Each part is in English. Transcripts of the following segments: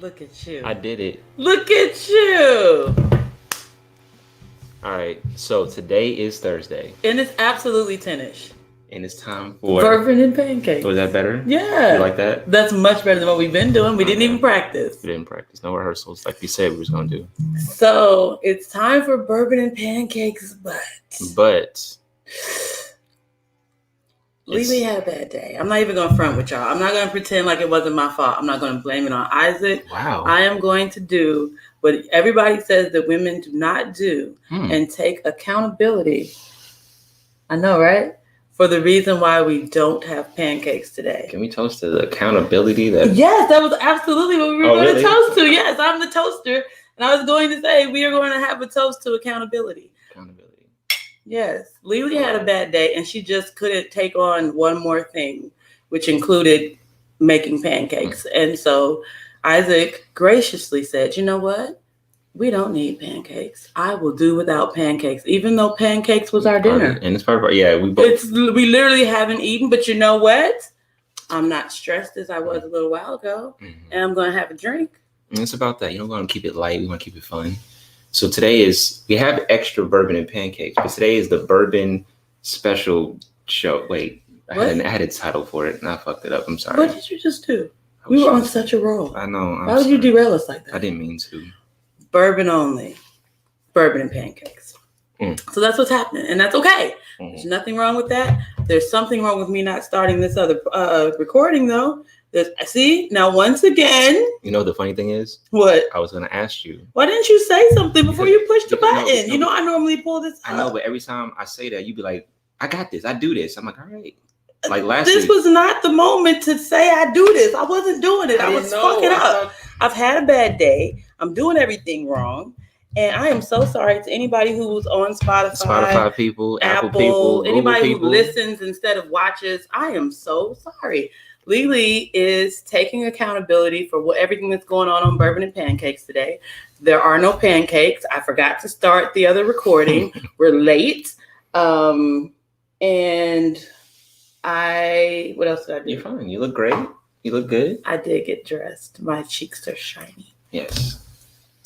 Look at you. I did it. Look at you. All right. So today is Thursday. And it's absolutely 10-ish. And it's time for bourbon and pancakes. Was that better? Yeah. You like that? That's much better than what we've been doing. We didn't even practice. We didn't practice. No rehearsals like we said we was going to do. So it's time for bourbon and pancakes, but Lily had a bad day. I'm not even going to front with y'all. I'm not going to pretend like it wasn't my fault. I'm not going to blame it on Isaac. Wow. I am going to do what everybody says that women do not do and take accountability. I know, right? For the reason why we don't have pancakes today. Can we toast to the accountability that... Yes, that was absolutely what we were going to toast to. Yes, I'm the toaster. And I was going to say we are going to have a toast to accountability. Yes. Lily had a bad day and she just couldn't take on one more thing, which included making pancakes. And so Isaac graciously said, you know what? We don't need pancakes. I will do without pancakes, even though pancakes was our dinner. And it's part of we both. We literally haven't eaten, but you know what? I'm not stressed as I was a little while ago, and I'm going to have a drink. And it's about that. We want to keep it light. We want to keep it fun. So today we have extra bourbon and pancakes, but today is the bourbon special show. Wait, I had a title for it, and I fucked it up. I'm sorry. What did you just do? We were on such a roll. I know. Why would you derail us like that? I didn't mean to. Bourbon only. Bourbon and pancakes. So that's what's happening. And that's okay. There's nothing wrong with that. There's something wrong with me not starting this other recording, though. See, now once again. You know the funny thing is? What? I was going to ask you. Why didn't you say something before you pushed the button? No, I normally pull this up. I know, but every time I say that, you be like, I got this. I do this. I'm like, all right. Like last This week. was not the moment to say I do this. I wasn't doing it. I was fucking up. I've had a bad day. I'm doing everything wrong. And I am so sorry to anybody who was on Spotify people, Apple people, anybody who listens instead of watches. I am so sorry. Lily is taking accountability for everything that's going on Bourbon and Pancakes today. There are no pancakes. I forgot to start the other recording. We're late. And what else did I do? You're fine. You look great. You look good. I did get dressed. My cheeks are shiny. Yes.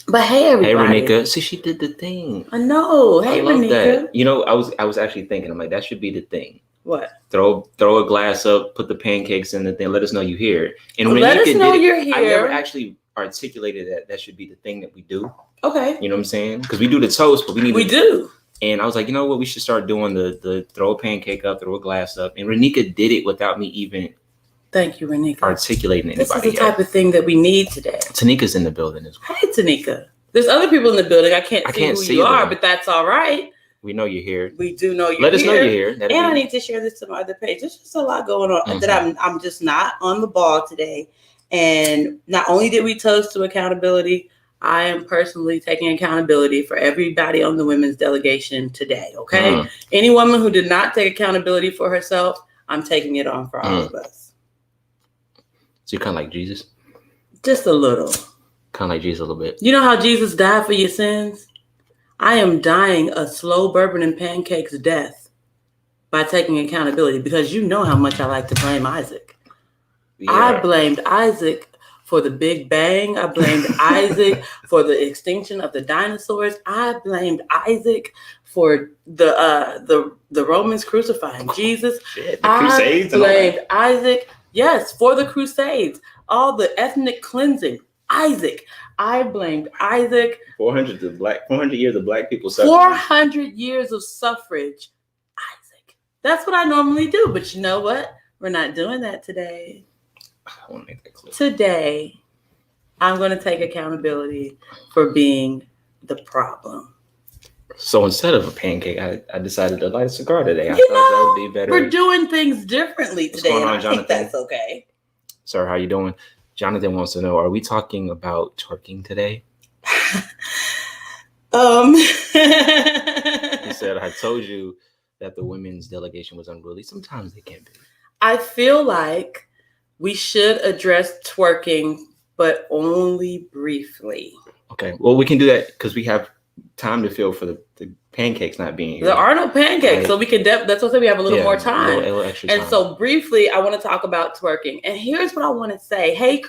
But hey, everybody. Hey, Renika. See, she did the thing. I know. Hey, Renika. That. I was actually thinking, I'm like, that should be the thing. What? Throw a glass up, put the pancakes in the thing, let us know you're here. And let us know you're here. I never actually articulated that should be the thing that we do. Okay. You know what I'm saying? Because we do the toast, but we do. And I was like, you know what? We should start doing the throw a pancake up, throw a glass up. And Renika did it without me even. Thank you, Renika. Articulating anybody. This is the type of thing that we need today. Tanika's in the building as well. Hey, Tanika. There's other people in the building. I can't see who you are, but that's all right. We know you're here. We do know you're here. Let us know you're here. I need to share this to my other page. There's just a lot going on that I'm just not on the ball today. And not only did we toast to accountability, I am personally taking accountability for everybody on the women's delegation today. Okay. Any woman who did not take accountability for herself, I'm taking it on for all of us. So you're kind of like Jesus? Just a little. Kind of like Jesus a little bit. You know how Jesus died for your sins? I am dying a slow bourbon and pancakes death by taking accountability because you know how much I like to blame Isaac. Yeah. I blamed Isaac for the Big Bang. I blamed Isaac for the extinction of the dinosaurs. I blamed Isaac for the Romans crucifying Jesus. Shit, the Crusades. I blamed Isaac. Yes, for the Crusades, all the ethnic cleansing. Isaac. I blamed Isaac. 400 years of black people suffering. 400 years of suffrage. Isaac. That's what I normally do. But you know what? We're not doing that today. I want to make that clear. Today, I'm going to take accountability for being the problem. So instead of a pancake, I decided to light a cigar today. I thought that would be better. We're doing things differently today. What's going on, and I Jonathan? think that's okay. Sir, how you doing? Jonathan wants to know, are we talking about twerking today? He said, I told you that the women's delegation was unruly. Sometimes they can be. I feel like we should address twerking, but only briefly. Okay. Well, we can do that because we have time to fill for the pancakes not being here. There are no pancakes, so we can that's what I say we have a little more time. A little extra time. And so briefly, I want to talk about twerking. And here's what I want to say. Hey,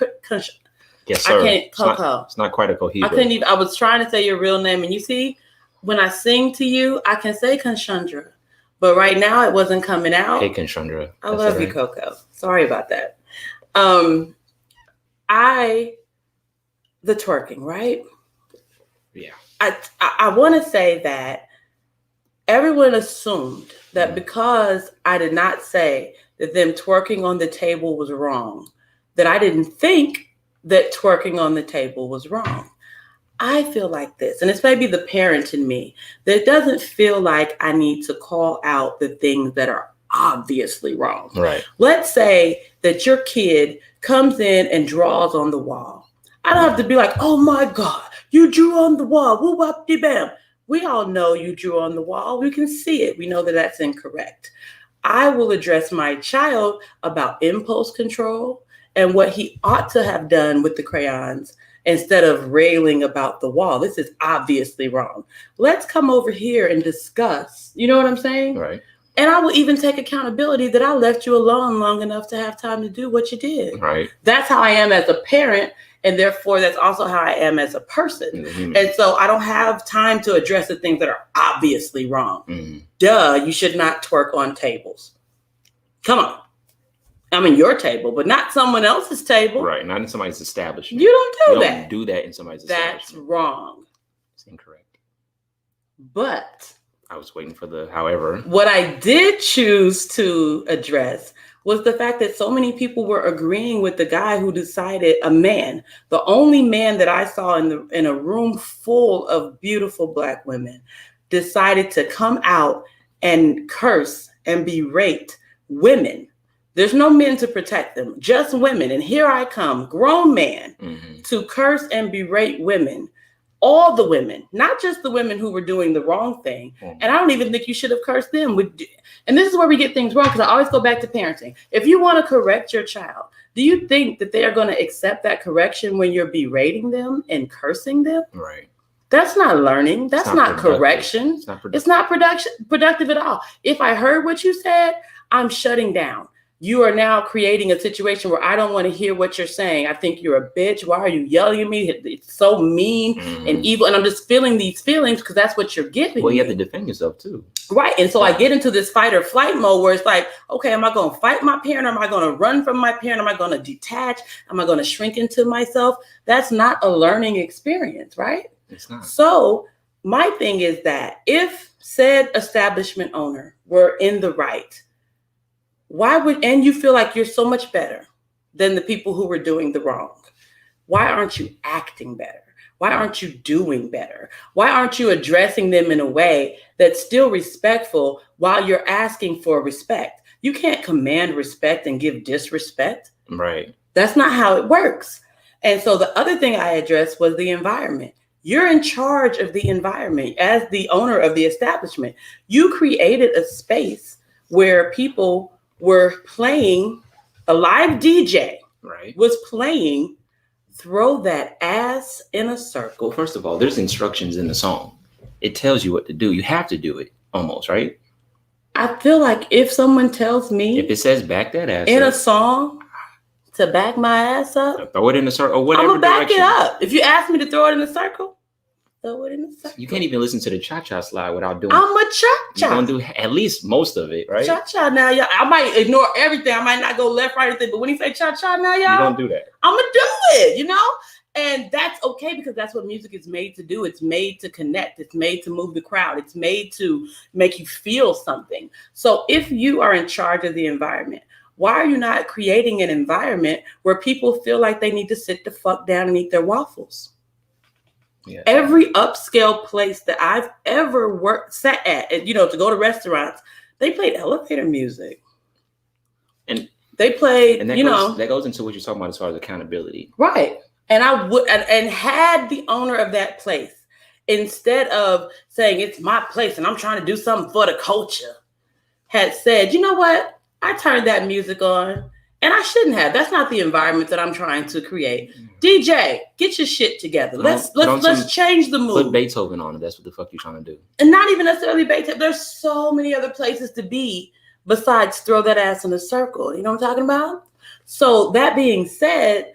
Yes, sir. I can't, Coco. It's not quite a Cohiba. I couldn't even. I was trying to say your real name, and you see, when I sing to you, I can say Conshandra, but right now it wasn't coming out. Hey, Conshandra. I love you, Coco. Sorry about that. The twerking, right? Yeah. I want to say that everyone assumed that because I did not say that them twerking on the table was wrong, that I didn't think that twerking on the table was wrong. I feel like this, and it's maybe the parent in me, that doesn't feel like I need to call out the things that are obviously wrong. Right. Let's say that your kid comes in and draws on the wall. I don't have to be like, oh my God, you drew on the wall. Woo wop de bam. We all know you drew on the wall. We can see it. We know that that's incorrect. I will address my child about impulse control and what he ought to have done with the crayons instead of railing about the wall. This is obviously wrong. Let's come over here and discuss. You know what I'm saying? Right. And I will even take accountability that I left you alone long enough to have time to do what you did. Right. That's how I am as a parent. And therefore, that's also how I am as a person. Mm-hmm. And so I don't have time to address the things that are obviously wrong. Mm-hmm. Duh, you should not twerk on tables. Come on. I mean, your table, but not someone else's table. Right, not in somebody's establishment. You don't that. Don't do that in somebody's establishment. That's wrong. It's incorrect. But I was waiting for the however. What I did choose to address was the fact that so many people were agreeing with the guy who decided, a man, the only man that I saw in a room full of beautiful Black women, decided to come out and curse and berate women. There's no men to protect them, just women. And here I come, grown man, to curse and berate women. All the women, not just the women who were doing the wrong thing. And I don't even think you should have cursed them. And this is where we get things wrong, because I always go back to parenting. If you want to correct your child, do you think that they are going to accept that correction when you're berating them and cursing them? Right. That's not learning. That's not correction. It's not productive at all. If I heard what you said, I'm shutting down. You are now creating a situation where I don't want to hear what you're saying. I think you're a bitch. Why are you yelling at me? It's so mean and evil. And I'm just feeling these feelings because that's what you're giving. Well, you have to defend yourself too. Right. And so I get into this fight or flight mode where it's like, okay, am I going to fight my parent? Am I going to run from my parent? Am I going to detach? Am I going to shrink into myself? That's not a learning experience, right? It's not. So my thing is that if said establishment owner were in the right, and you feel like you're so much better than the people who were doing the wrong, why aren't you acting better? Why aren't you doing better? Why aren't you addressing them in a way that's still respectful while you're asking for respect? You can't command respect and give disrespect. Right. That's not how it works. And so the other thing I addressed was the environment. You're in charge of the environment as the owner of the establishment. You created a space where people were playing, a live DJ was playing Throw That Ass in a Circle. Well, first of all, there's instructions in the song. It tells you what to do. You have to do it almost, right? I feel like if someone tells me, if it says back that ass in up, a song to back my ass up, throw it in a circle or whatever. I'm gonna back it up. If you ask me to throw it in a circle, throw it in a circle. You can't even listen to the cha-cha slide without doing. I'm a cha-cha. You're gonna do at least most of it, right? Cha-cha now, y'all. I might ignore everything. I might not go left, right, or anything. But when you say cha-cha now, y'all, you don't do that. I'm gonna do it, you know? And that's okay because that's what music is made to do. It's made to connect. It's made to move the crowd. It's made to make you feel something. So if you are in charge of the environment, why are you not creating an environment where people feel like they need to sit the fuck down and eat their waffles? Yeah. Every upscale place that I've ever sat at, and to go to restaurants, they played elevator music. And they played, and that goes into what you're talking about as far as accountability. Right. And I would, and had the owner of that place, instead of saying it's my place and I'm trying to do something for the culture, had said, you know what? I turned that music on and I shouldn't have. That's not the environment that I'm trying to create. DJ, get your shit together. Let's change the mood. Put Beethoven on it. That's what the fuck you're trying to do. And not even necessarily Beethoven. There's so many other places to be besides Throw That Ass in a Circle. You know what I'm talking about? So that being said,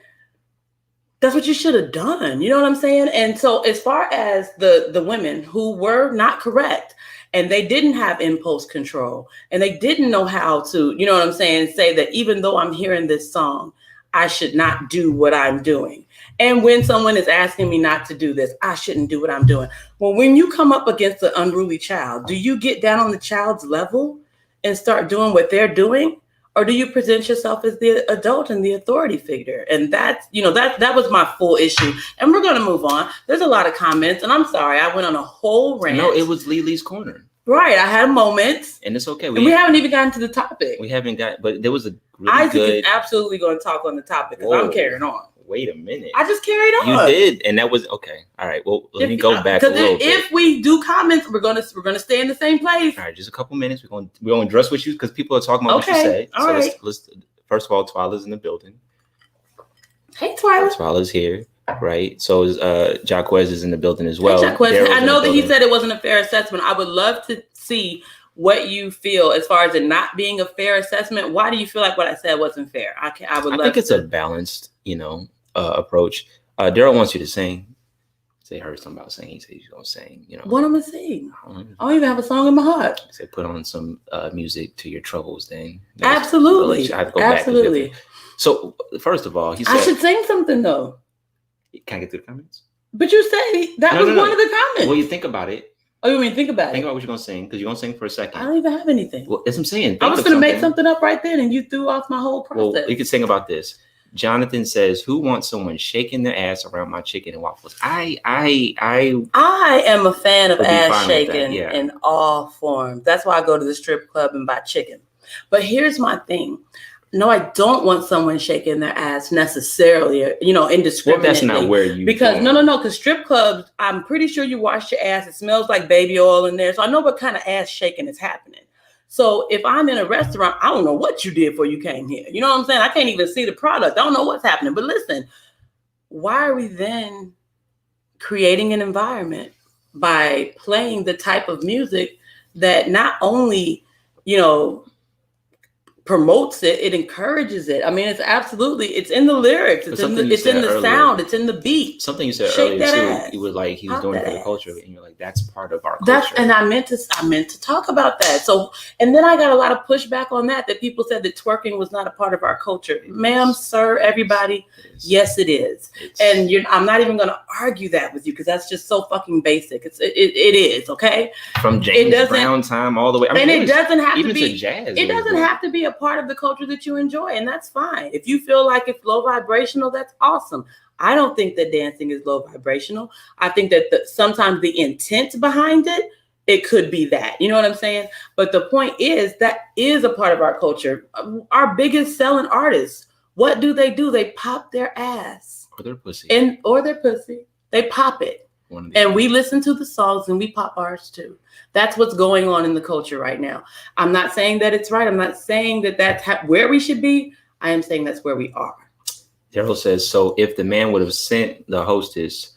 That's what you should have done. You know what I'm saying? And so as far as the women who were not correct and they didn't have impulse control and they didn't know how to, you know what I'm saying, say that even though I'm hearing this song, I should not do what I'm doing. And when someone is asking me not to do this, I shouldn't do what I'm doing. Well, when you come up against an unruly child, do you get down on the child's level and start doing what they're doing? Or do you present yourself as the adult and the authority figure? And that's, that was my full issue. And we're going to move on. There's a lot of comments. And I'm sorry, I went on a whole rant. No, it was Lily's Corner. Right. I had moments. And it's okay. We haven't even gotten to the topic. We haven't but there was a really Isaac good... is absolutely going to talk on the topic because I'm carrying on. Wait a minute. I just carried on. You did, and that was okay. All right. Well, let me go back a little bit. If we do comments, we're gonna stay in the same place. All right, just a couple minutes. We're gonna address what you because people are talking about what you say. All right. Let's first of all, Twyla's in the building. Hey, Twyla. Twyla's here, right? So is Jaquez is in the building as well. Hey, Jaquez. I know that he said it wasn't a fair assessment. I would love to see what you feel as far as it not being a fair assessment. Why do you feel like what I said wasn't fair? I think it's a balanced, approach. Daryl wants you to sing. Say heard something about singing. He said he's gonna sing. What am I singing? I don't even have a song in my heart. Say put on some music to your troubles. Then absolutely, I have to go absolutely. Back. So first of all, he said I should sing something though. Can I get to the comments? But you say that was one of the comments. Well, you think about it. Oh, you mean think about it? Think about what you're gonna sing because you're gonna sing for a second. I don't even have anything. Well, that's what I'm saying. I was gonna make something up right then, and you threw off my whole process. Well, you could sing about this. Jonathan says, "Who wants someone shaking their ass around my chicken and waffles?" I am a fan of ass shaking in all forms. That's why I go to the strip club and buy chicken. But here's my thing. No, I don't want someone shaking their ass necessarily, indiscriminately. Well, that's not where you... Because, no, because strip clubs, I'm pretty sure you wash your ass. It smells like baby oil in there. So I know what kind of ass shaking is happening. So if I'm in a restaurant, I don't know what you did before you came here. You know what I'm saying? I can't even see the product. I don't know what's happening. But listen, why are we then creating an environment by playing the type of music that not only, promotes it, it encourages it. I mean, it's in the lyrics, it's in the sound, it's in the beat. Something you said earlier too, you were like, he was doing it for the culture, and you're like, that's part of our culture. And I meant to talk about that. So, and then I got a lot of pushback on that people said that twerking was not a part of our culture. Ma'am, sir, everybody, yes, it is. And I'm not even going to argue that with you because that's just so fucking basic. It is, okay? From James Brown time all the way. It doesn't have to be jazz. It doesn't have to be a part of the culture that you enjoy, and that's fine. If you feel like it's low vibrational, that's awesome. I don't think that dancing is low vibrational. I think that sometimes the intent behind it could be that. You know what I'm saying? But the point is that is a part of our culture. Our biggest selling artists, what do? They pop their ass. Or their pussy. Or their pussy. They pop it. And we listen to the songs and we pop ours too. That's what's going on in the culture right now. I'm not saying that it's right. I'm not saying that that's where we should be. I am saying that's where we are. Daryl says, so if the man would have sent the hostess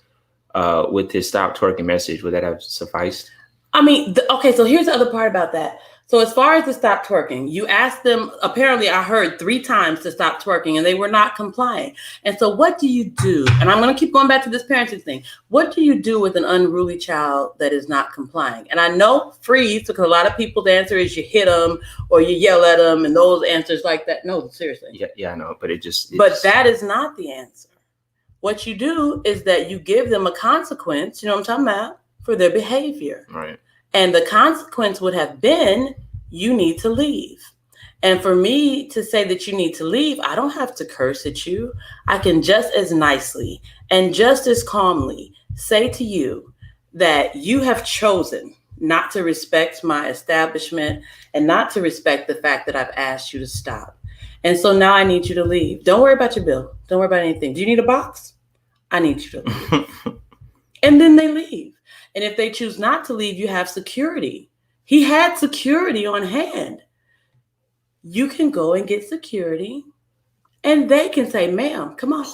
with his stop twerking message, would that have sufficed? I mean, okay, so here's the other part about that. So as far as the stop twerking, you asked them, apparently I heard 3 times to stop twerking and they were not complying. And so what do you do? And I'm going to keep going back to this parenting thing. What do you do with an unruly child that is not complying? And I know freeze, because a lot of people's answer is you hit them or you yell at them and those answers like that. No, seriously. Yeah, I know, but But that is not the answer. What you do is that you give them a consequence, you know what I'm talking about, for their behavior. Right. And the consequence would have been, you need to leave. And for me to say that you need to leave, I don't have to curse at you. I can just as nicely and just as calmly say to you that you have chosen not to respect my establishment and not to respect the fact that I've asked you to stop. And so now I need you to leave. Don't worry about your bill. Don't worry about anything. Do you need a box? I need you to leave. And then they leave. And if they choose not to leave, you have security. He had security on hand. You can go and get security and they can say, ma'am, come on,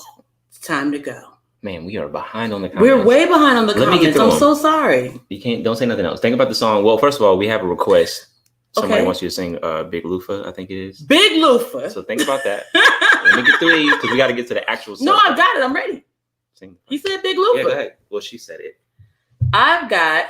it's time to go. Man, we are behind on the comments. We're way behind on the comments. I'm so sorry. Don't say nothing else. Think about the song. Well, first of all, we have a request. Somebody wants you to sing Big Loofah, I think it is. Big Loofah. So think about that. Let me get through these because we got to get to the actual song. No, I got it. I'm ready. He said Big Lufa. Yeah, go ahead. Well, she said it. I've got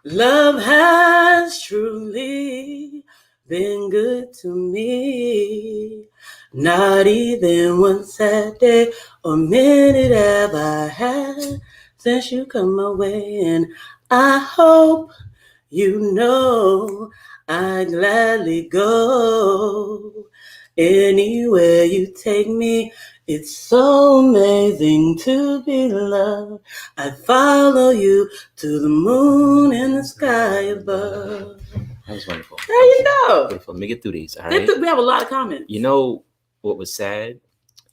love has truly been good to me. Not even one sad day or minute have I had since you come my way. And I hope you know I gladly go anywhere you take me. It's so amazing to be loved. I follow you to the moon and the sky above. That was wonderful. There you go. Beautiful. Let me get through these. All right. We have a lot of comments. You know what was sad?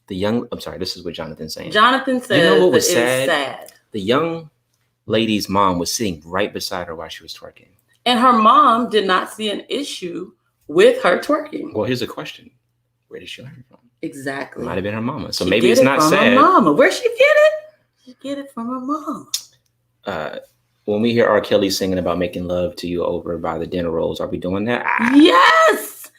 I'm sorry, this is what Jonathan's saying. Jonathan says, you know what was sad? The young lady's mom was sitting right beside her while she was twerking. And her mom did not see an issue with her twerking. Well, here's a question. Where did she learn it from? Exactly. It might have been her mama. So she maybe it's not from sad. Her mama. Where'd she get it? She get it from her mom. When we hear R. Kelly singing about making love to you over by the dinner rolls, are we doing that? Yes.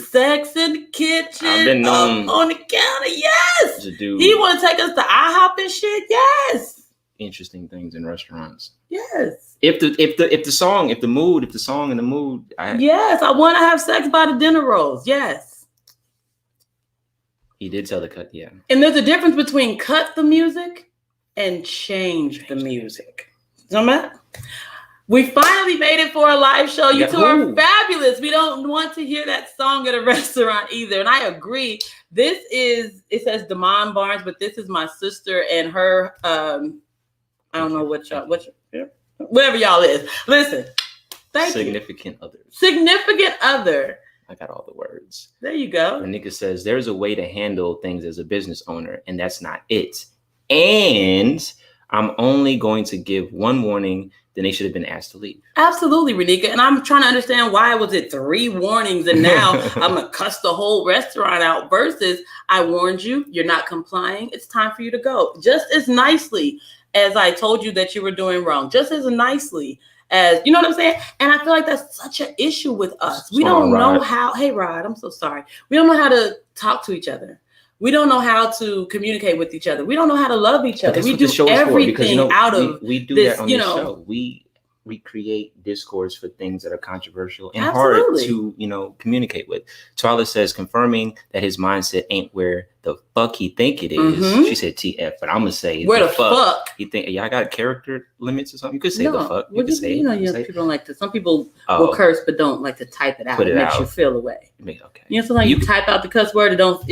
Sex in the kitchen. I've been known on the counter. Yes. To do he want to take us to IHOP and shit. Yes. Interesting things in restaurants. Yes. If the song and the mood. Yes, I want to have sex by the dinner rolls. Yes. He did tell the cut, yeah. And there's a difference between cut the music and change the music. You know what? We finally made it for a live show. You two are fabulous. We don't want to hear that song at a restaurant either. And I agree. It says Damon Barnes, but this is my sister and her, I don't know whatever y'all is. Listen, thank you. Significant other. I got all the words. There you go. Renika says, there's a way to handle things as a business owner, and that's not it. And I'm only going to give one warning, then they should have been asked to leave. Absolutely, Renika. And I'm trying to understand why was it 3 warnings and now I'm going to cuss the whole restaurant out versus I warned you, you're not complying. It's time for you to go. Just as nicely as I told you that you were doing wrong. Just as nicely as, you know what I'm saying? And I feel like that's such an issue with us. We don't know how, hey, Rod, I'm so sorry. We don't know how to talk to each other. We don't know how to communicate with each other. We don't know how to love each other. We do everything out of we do that on this show. We create discourse for things that are controversial and hard to, communicate with. Twyla says, confirming that his mindset ain't where the fuck he think it is. Mm-hmm. She said TF, but I'm gonna say where the fuck he think. Y'all got character limits or something? You could say the fuck. You could say people don't like to. Some people will curse but don't like to type it out. It makes you feel away. Okay. Sometimes you type out the cuss word. It don't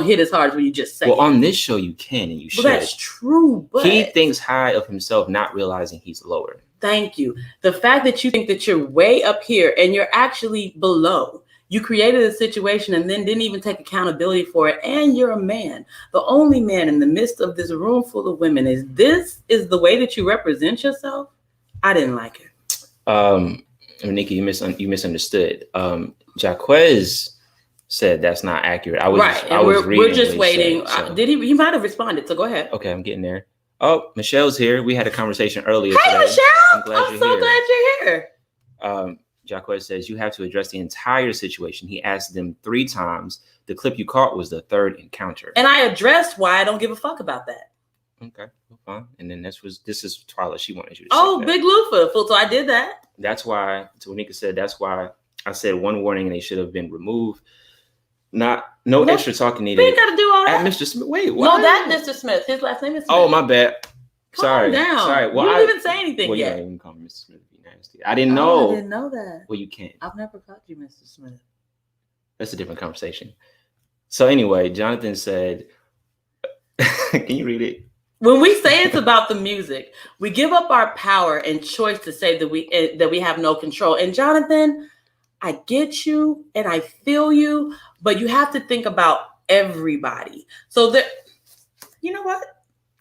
hit as hard as when you just say. Well, on this show you can and you should. Well, that's true. But he thinks high of himself, not realizing he's lower. Thank you. The fact that you think that you're way up here and you're actually below. You created a situation and then didn't even take accountability for it. And you're a man, the only man in the midst of this room full of women. Is the way that you represent yourself? I didn't like it. Nikki, you misunderstood. Jaquez said that's not accurate. We're just waiting. He might have responded. So go ahead. Okay, I'm getting there. Oh, Michelle's here. We had a conversation earlier. Hey, today. Michelle. I'm so glad you're here. Jaquez says you have to address the entire situation. He asked them 3 times. The clip you caught was the 3rd encounter. And I addressed why I don't give a fuck about that. Okay, well, fine. And then this is Twyla. She wanted you to say Big Lufa. So I did that. That's why, Tanika said, that's why I said one warning and they should have been removed. No extra talking needed. We ain't got to do all that. Mr. Smith. Wait, what? No, that's Mr. Smith. His last name is Smith. Oh, my bad. Calm down. Sorry. Well, you didn't even say anything yet. You don't even call me Mr. Smith. Be nasty. I didn't know. I didn't know that. Well, you can't. I've never called you Mr. Smith. That's a different conversation. So anyway, Jonathan said, can you read it? When we say it's about the music, we give up our power and choice to say that we have no control. And Jonathan, I get you and I feel you, but you have to think about everybody. So you know what?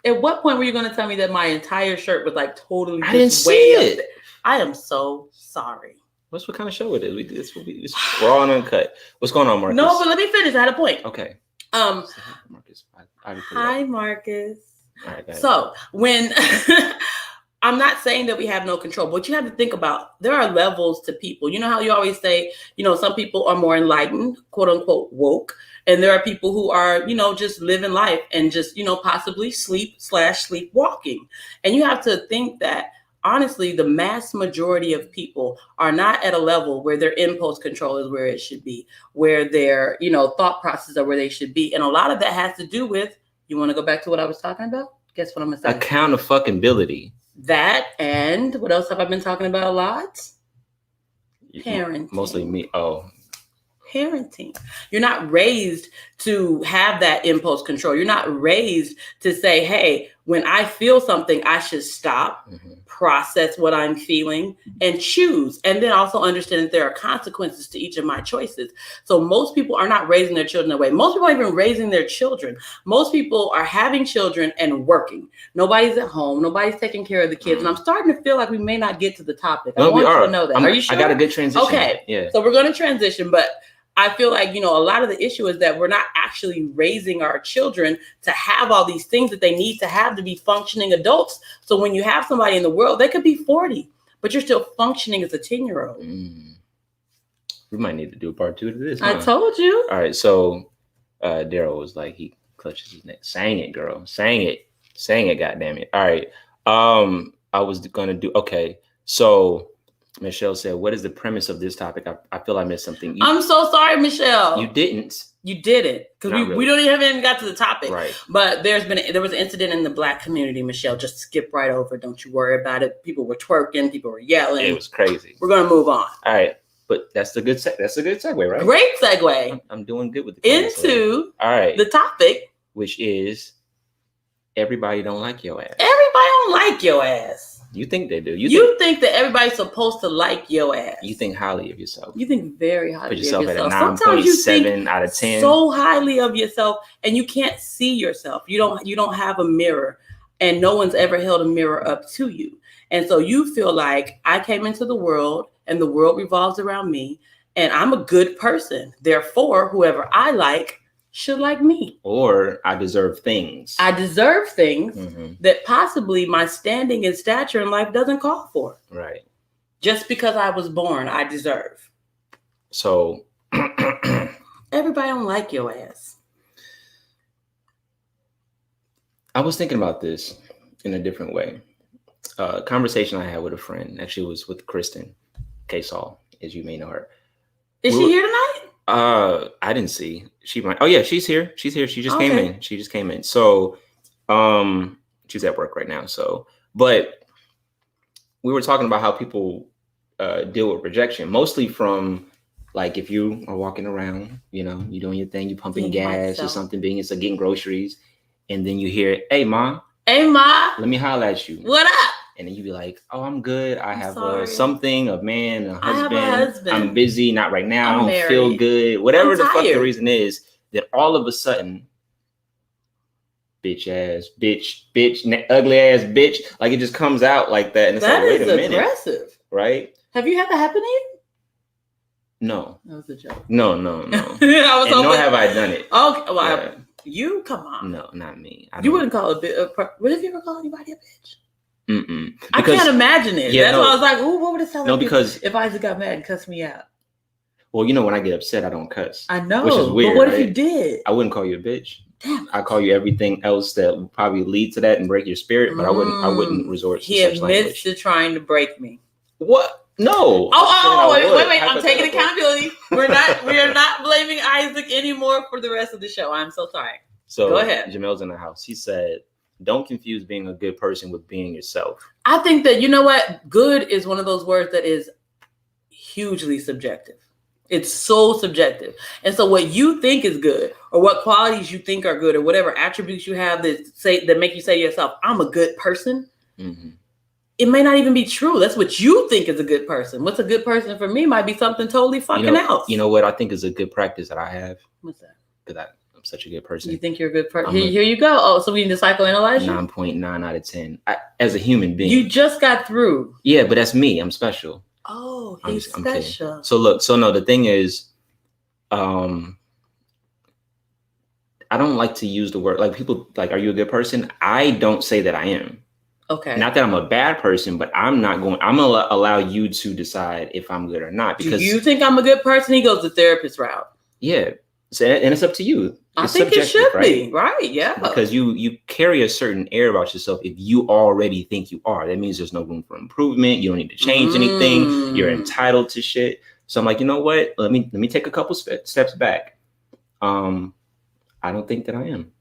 At what point were you going to tell me that my entire shirt was like totally? I didn't see it. I am so sorry. What kind of show it is? We're all uncut. What's going on, Marcus? No, but let me finish. I had a point. Okay. Marcus. Hi, Marcus. All right, so when I'm not saying that we have no control, but you have to think about there are levels to people. You know how you always say, some people are more enlightened, quote unquote, woke. And there are people who are, just living life and just, possibly sleepwalking. And you have to think that, honestly, the mass majority of people are not at a level where their impulse control is where it should be, where their, thought processes are where they should be. And a lot of that has to do with, you want to go back to what I was talking about? Guess what I'm going to say? Accountability. That, and what else have I been talking about a lot? Parenting. Mostly me. Oh. Parenting. You're not raised to have that impulse control. You're not raised to say, hey, when I feel something, I should stop, process what I'm feeling, and choose. And then also understand that there are consequences to each of my choices. So most people are not raising their children that way. Most people aren't even raising their children. Most people are having children and working. Nobody's at home. Nobody's taking care of the kids. And I'm starting to feel like we may not get to the topic. I want you to know that. Are you sure? I got a good transition. Okay. Yeah. So we're going to transition, but I feel like, a lot of the issue is that we're not actually raising our children to have all these things that they need to have to be functioning adults. So when you have somebody in the world, they could be 40, but you're still functioning as a 10-year-old. We might need to do a part 2 to this. I told you. All right. So Daryl was like, he clutches his neck. Sang it, girl. Sang it. Goddamn it. All right. I was going to do. Okay. So Michelle said, what is the premise of this topic? I feel I missed something. I'm so sorry, Michelle. You didn't. You didn't. Because we don't even got to the topic. Right. But there was an incident in the Black community, Michelle. Just skip right over. Don't you worry about it. People were twerking. People were yelling. It was crazy. We're going to move on. All right. But that's a good segue, right? Great segue. I'm doing good with the into all right. the topic. Which is everybody don't like your ass. Everybody don't like your ass. You think they do. You think that everybody's supposed to like your ass. You think highly of yourself. You think very highly of yourself. Put yourself at a 9.7 out of 10. So highly of yourself, and you can't see yourself. You don't have a mirror, and no one's ever held a mirror up to you. And so you feel like I came into the world, and the world revolves around me, and I'm a good person. Therefore, whoever I like should like me. Or I deserve things. That possibly my standing and stature in life doesn't call for. Right. Just because I was born, I deserve. So everybody don't like your ass. I was thinking about this in a different way. A conversation I had with a friend, actually was with Kristen K-Saul, as you may know her. Is she here tonight? I didn't see. She might. Oh yeah, she's here. She just came in. So, she's at work right now. So, but we were talking about how people deal with rejection, mostly from like if you are walking around, you're doing your thing, you pumping gas or something, getting groceries, and then you hear, "Hey ma, let me holler at you. What up?" And then you be like, "Oh, I'm good. I have something, a man, a husband. I have a husband. I'm busy, not right now. I don't married. feel good." Whatever the fuck the reason is, that all of a sudden, bitch, ugly ass bitch, like it just comes out like that. And it's that like, wait a minute. Aggressive. Right? Have you had that happen to you? No. That was a joke. No. Nor have I done it. Okay. Well, you come on. No, not me. You wouldn't call a bitch. What if you ever call anybody a bitch? Because, I can't imagine it. Yeah, That's why I was like, "Ooh, what would it sound like because if Isaac got mad and cussed me out?" Well, when I get upset, I don't cuss. I know, which is weird. But what right? if you did? I wouldn't call you a bitch. Damn. I call you everything else that would probably lead to that and break your spirit, but I wouldn't resort to He such language. admits to trying to break me. What? No. Wait. I'm taking accountability. We are not blaming Isaac anymore for the rest of the show. I'm so sorry. So go ahead. Jamel's in the house. He said, "Don't confuse being a good person with being yourself." I think that, you know what? Good is one of those words that is hugely subjective. It's so subjective. And so what you think is good, or what qualities you think are good, or whatever attributes you have that make you say to yourself, "I'm a good person." Mm-hmm. It may not even be true. That's what you think is a good person. What's a good person for me might be something totally fucking else. You know what I think is a good practice that I have? What's that? Because I'm such a good person. You think you're a good person? Here you go. Oh, so we need to psychoanalyze you? 9.9 out of 10. as a human being. You just got through. Yeah, but that's me. I'm special. Oh, he's special. So look, the thing is, I don't like to use the word, like people like, "Are you a good person?" I don't say that I am. Okay. Not that I'm a bad person, but I'm gonna allow you to decide if I'm good or not. Because do you think I'm a good person? He goes the therapist route. Yeah. So, and it's up to you. I think it should be, right? Yeah. Because you carry a certain air about yourself if you already think you are. That means there's no room for improvement. You don't need to change anything. You're entitled to shit. So I'm like, you know what? Let me take a couple steps back. I don't think that I am.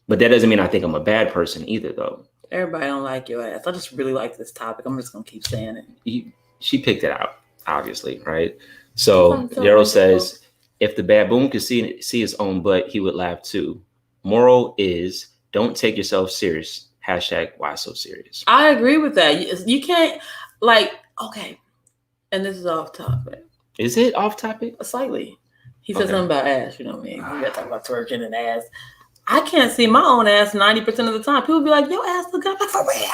But that doesn't mean I think I'm a bad person either, though. Everybody don't like your ass. I just really like this topic. I'm just going to keep saying it. She picked it out, obviously, right? So Daryl says, if the baboon could see his own butt, he would laugh too. Moral is, don't take yourself serious. # why so serious. I agree with that. You can't, okay. And this is off topic. Is it off topic? Slightly. He said something about ass, you know what I mean? We got to talk about twerking and ass. I can't see my own ass 90% of the time. People be like, your ass look good. I'm like, for real?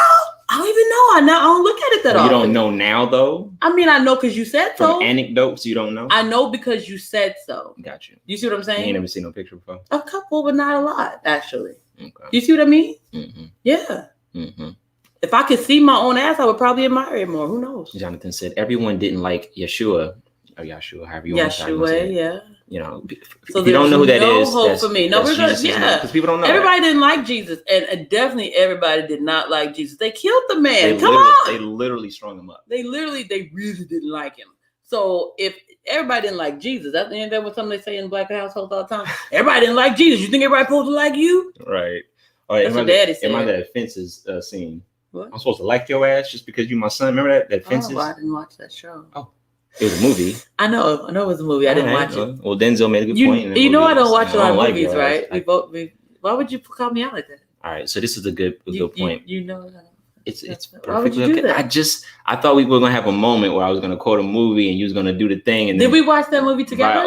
I don't even know. I don't look at it that often. You don't know now, though? I mean, I know because you said so. From anecdotes, you don't know? I know because you said so. Got you. You see what I'm saying? You ain't never seen no picture before? A couple, but not a lot, actually. Okay. You see what I mean? Mm-hmm. Yeah. Mm-hmm. If I could see my own ass, I would probably admire it more. Who knows? Jonathan said, everyone didn't like Yeshua, or Yeshua, however you want to say it. Yeah. You know, so if you don't know who that is, no hope for me. No, because people don't know. Everybody didn't like Jesus, and definitely everybody did not like Jesus. They killed the man. They literally strung him up. They really didn't like him. So if everybody didn't like Jesus, that was something they say in black households all the time. Everybody didn't like Jesus. You think everybody supposed to like you? Right. That's what Daddy said. Am I that Fences scene? What? I'm supposed to like your ass just because you my son. Remember that Fences? Oh, I didn't watch that show. Oh. It was a movie. I know it was a movie. I didn't watch it. Well, Denzel made a good point. You know I don't watch a lot of movies, right? Why would you call me out like that? All right, so this is a good point. You know that. It's perfectly okay. I thought we were gonna have a moment where I was gonna quote a movie and you was gonna do the thing. And did we watch that movie together?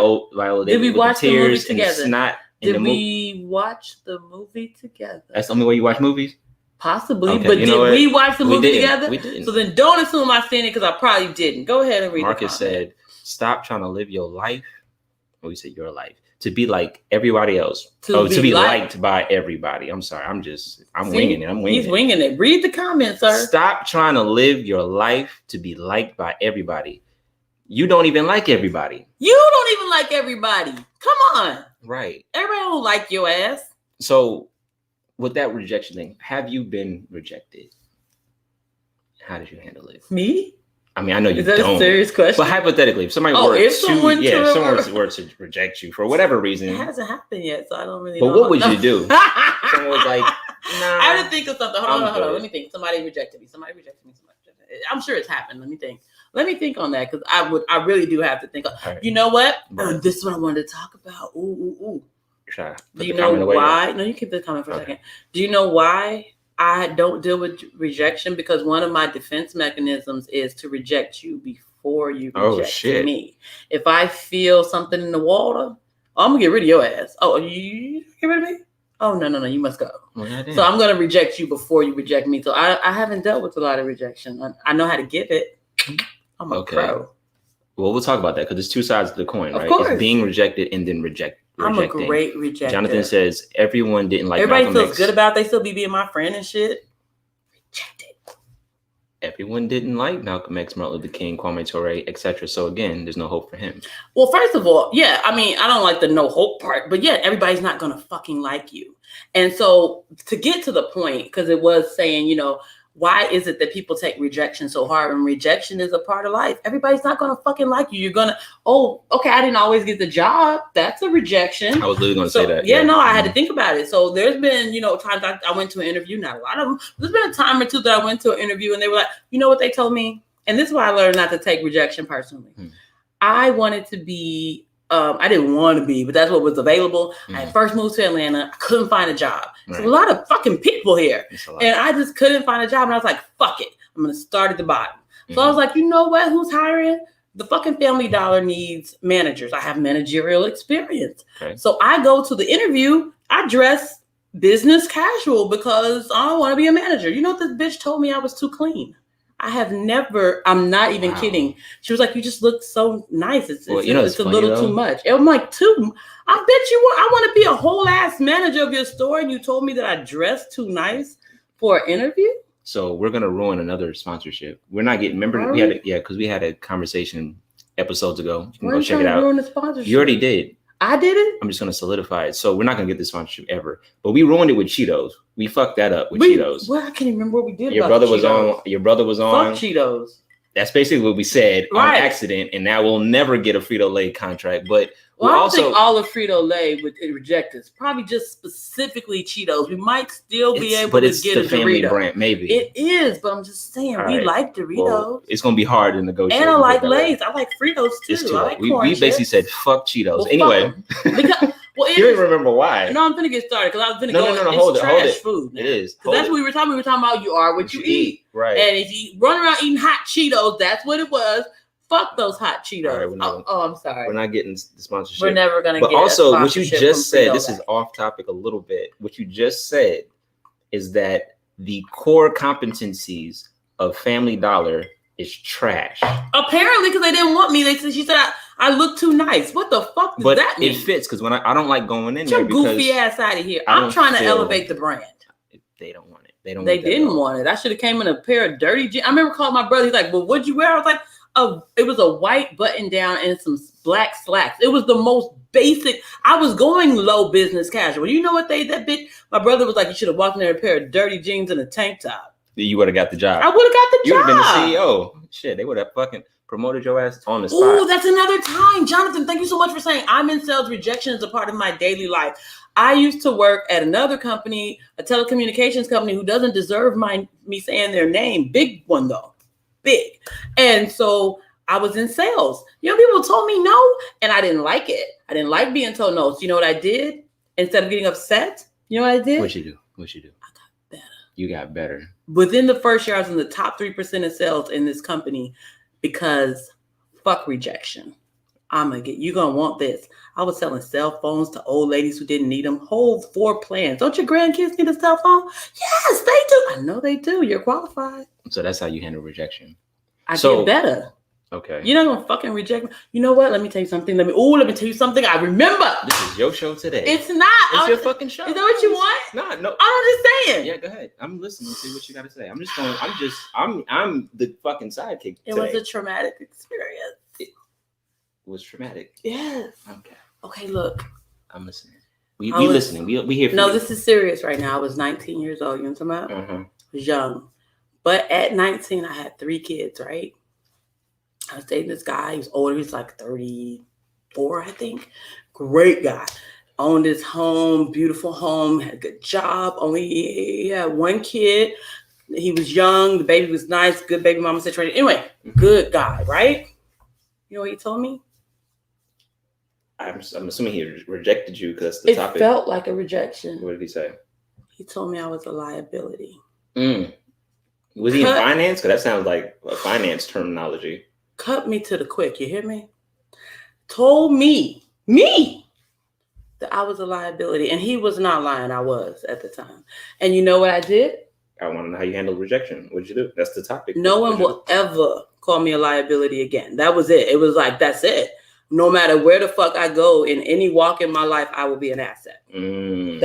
Did we watch the movie together? Did we watch the movie together? That's the only way you watch movies? Possibly, okay, but did we watch the movie together? We didn't. So then don't assume I seen it because I probably didn't. Go ahead and read Marcus said, stop trying to live your life. Or we said your life. To be like everybody else. To be liked by everybody. I'm sorry. I'm winging it. He's winging it. Read the comments, sir. Stop trying to live your life to be liked by everybody. You don't even like everybody. You don't even like everybody. Come on. Right. Everybody don't like your ass. So with that rejection thing, have you been rejected? How did you handle it? Me? I mean, I know you don't. Is that a serious question? But hypothetically, if somebody were to reject you for whatever reason. It hasn't happened yet, so I don't really know. But what would you do? Someone was like, nah. I had to think of something. Hold on. Let me think. Somebody rejected me. I'm sure it's happened. Let me think on that because I really do have to think. Right. You know what? This is what I wanted to talk about. Ooh. Do you know why? No, you keep the comment for a second. Do you know why I don't deal with rejection? Because one of my defense mechanisms is to reject you before you reject me. If I feel something in the water, I'm gonna get rid of your ass. Oh, you get rid of me? Oh no, you must go. So I'm gonna reject you before you reject me. So I haven't dealt with a lot of rejection. I know how to give it. I'm a pro. Well, we'll talk about that because there's two sides of the coin, right? Of course. It's being rejected and then rejecting. I'm a great rejecter. Jonathan says everyone didn't like Everybody Malcolm feels good about they still be being my friend and shit. Rejected. Everyone didn't like Malcolm X, Martin Luther King, Kwame Ture, etc. So again, there's no hope for him. Well, first of all, yeah, I mean, I don't like the no hope part, but yeah, everybody's not gonna fucking like you. And so to get to the point, because it was saying, why is it that people take rejection so hard? And rejection is a part of life. Everybody's not going to fucking like you. You're going to, I didn't always get the job. That's a rejection. I was literally going to say that. Yeah, no, I had to think about it. So there's been, times I went to an interview, not a lot of them. There's been a time or two that I went to an interview and they were like, you know what they told me? And this is why I learned not to take rejection personally. I wanted to be, I didn't want to be, but that's what was available. I first moved to Atlanta. I couldn't find a job. Right. There's a lot of fucking people here. And I just couldn't find a job. And I was like, fuck it. I'm going to start at the bottom. So I was like, you know what? Who's hiring? The fucking Family Dollar needs managers. I have managerial experience. Okay. So I go to the interview. I dress business casual because I don't want to be a manager. You know what this bitch told me? I was too clean. I'm not even kidding. She was like, you just look so nice. It's a little too much. I'm like, I bet you I want to be a whole ass manager of your store. And you told me that I dressed too nice for an interview. So we're gonna ruin another sponsorship. We're not getting. Remember, because we had a conversation episodes ago. You can go check it out. Ruin the sponsorship? You already did. I did it. I'm just gonna solidify it. So we're not gonna get this sponsorship ever. But we ruined it with Cheetos. We fucked that up with Cheetos. Well, I can't even remember what we did. Your brother was on. Your brother was on. Fuck Cheetos. That's basically what we said on accident, and now we'll never get a Frito-Lay contract. But I don't think all of Frito-Lay would reject us. Probably just specifically Cheetos. We might still be able to get a family Dorito brand, maybe. It is, but I'm just saying we like Doritos. Well, it's gonna be hard to negotiate. And I like Lay's. I like Fritos too. I like we basically said fuck Cheetos. Well, anyway, you don't remember why? No, I'm gonna get started because I was gonna go. No, hold it. Food. It is. Because that's what we were talking. We were talking about you are what you eat. Right. And if you run around eating hot Cheetos, that's what it was. Fuck those hot Cheetos. Right, I'm sorry. We're not getting the sponsorship. We're never going to get But also, what you just said, this is off topic a little bit. What you just said is that the core competencies of Family Dollar is trash. Apparently, because they didn't want me. She said I look too nice. What the fuck does that mean? It fits because when I don't like going in there. Get your goofy ass out of here. I'm trying to elevate the brand. They don't want it. They didn't want it. I should have came in a pair of dirty jeans. I remember calling my brother. He's like, "Well, what'd you wear?" I was like, it was a white button down and some black slacks. It was the most basic. I was going low business casual. You know what that bitch? My brother was like, you should have walked in there in a pair of dirty jeans and a tank top. You would have got the job. I would have got the job. You would have been the CEO. Shit, they would have fucking promoted your ass on the spot. Oh, that's another time. Jonathan, thank you so much for saying I'm in sales. Rejection is a part of my daily life. I used to work at another company, a telecommunications company who doesn't deserve me saying their name. Big one though. Big. And so I was in sales. People told me no, and I didn't like it. I didn't like being told no. So you know what I did? Instead of getting upset, you know what I did? What'd you do? I got better. You got better. Within the first year, I was in the top 3% of sales in this company because fuck rejection. You're going to want this. I was selling cell phones to old ladies who didn't need them. Whole 4 plans. Don't your grandkids need a cell phone? Yes, they do. I know they do. You're qualified. So that's how you handle rejection. I get better. Okay. You're not going to fucking reject me. You know what? Let me tell you something. Let me tell you something. I remember. This is your show today. It's not. It's your fucking show. Is that what you want? No. I'm just saying. Yeah, go ahead. I'm listening to see what you got to say. I'm the fucking sidekick It was a traumatic experience. It was traumatic. Yes. Okay, look. I'm listening. We listening. We here for you. This is serious right now. I was 19 years old. You know what I'm talking about? I was young. But at 19, I had 3 kids, right? I was dating this guy. He was older. He was like 34, I think. Great guy. Owned his home, beautiful home, had a good job. He had 1 kid. He was young. The baby was nice. Good baby mama situation. Anyway, good guy, right? You know what he told me? I'm assuming he rejected you because that's the topic. It felt like a rejection. What did he say? He told me I was a liability. Was he in finance? Because that sounds like a finance terminology. Cut me to the quick. You hear me? Told me, that I was a liability. And he was not lying. I was at the time. And you know what I did? I want to know how you handle rejection. What did you do? That's the topic. No one will ever call me a liability again. That was it. It was like, that's it. No matter where the fuck I go in any walk in my life, I will be an asset. And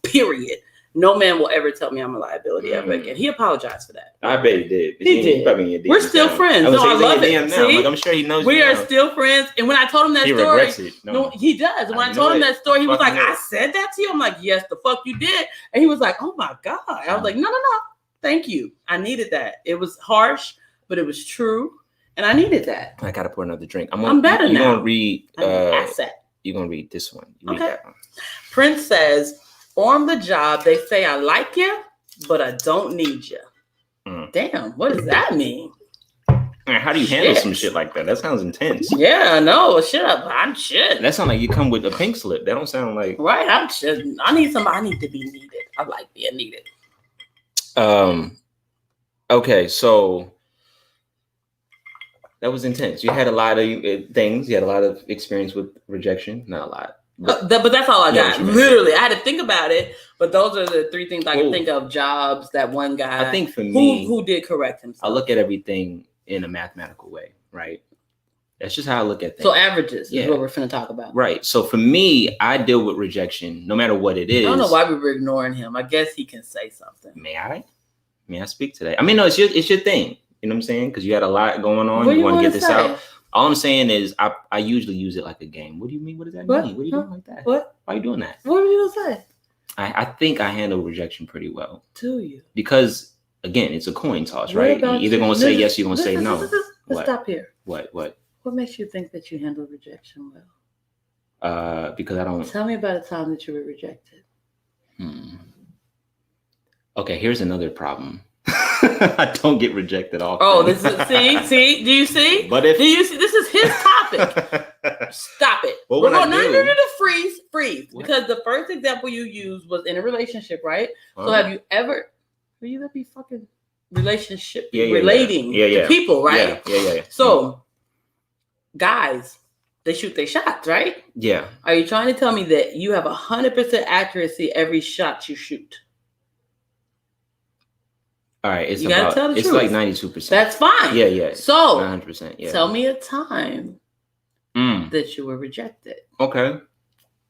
period. No man will ever tell me I'm a liability ever again. He apologized for that. I bet he did. He did. We're still friends. I love it. See? I'm sure he knows. We are still friends. And when I told him that story, regrets it. No, he does. And when I told him that story, he was like, I said that to you. I'm like, yes, the fuck you did. And he was like, oh my God. I was like, no. Thank you. I needed that. It was harsh, but it was true. And I needed that. I gotta pour another drink. I'm better now. You're gonna read asset. You're gonna read this one. Read that one. Prince says, on the job, they say I like you, but I don't need you. Damn, what does that mean? How do you handle some shit like that? That sounds intense. Yeah, I know. Shut up. I'm shit. That sounds like you come with a pink slip. That don't sound like right. I'm shit. I need somebody. I need to be needed. I like being needed. Okay, so that was intense. You had a lot of things. You had a lot of experience with rejection. Not a lot. But that's all I got. Literally, I had to think about it. But those are the 3 things I can think of. Jobs, that one guy. I think for me, who did correct himself. I look at everything in a mathematical way, right? That's just how I look at things. So averages is what we're finna talk about. Right. So for me, I deal with rejection no matter what it is. I don't know why we were ignoring him. I guess he can say something. May I? I speak today. I mean, no, it's your thing. You know what I'm saying? Because you had a lot going on. You want to get this out. All I'm saying is I usually use it like a game. What do you mean? What does that mean? What are you doing like that? What? Why are you doing that? What were you gonna say? I think I handle rejection pretty well. Do you? Because again, it's a coin toss, right? You're either gonna say yes, you're gonna say no. Let's stop here. What? What makes you think that you handle rejection well? Because I don't. Tell me about a time that you were rejected. Okay, here's another problem. I don't get rejected often. Oh, this is see. Do you see? But if do you see? This is his topic. Stop it. Well, no, freeze. What? Because the first example you used was in a relationship, right? So have you ever? Will you let me fucking relationship relating to people, right? Yeah. So, guys, they shoot their shots, right? Yeah. Are you trying to tell me that you have 100% accuracy every shot you shoot? All right, it's like 92%. That's fine. Yeah. So 100%. Yeah. Tell me a time that you were rejected. Okay,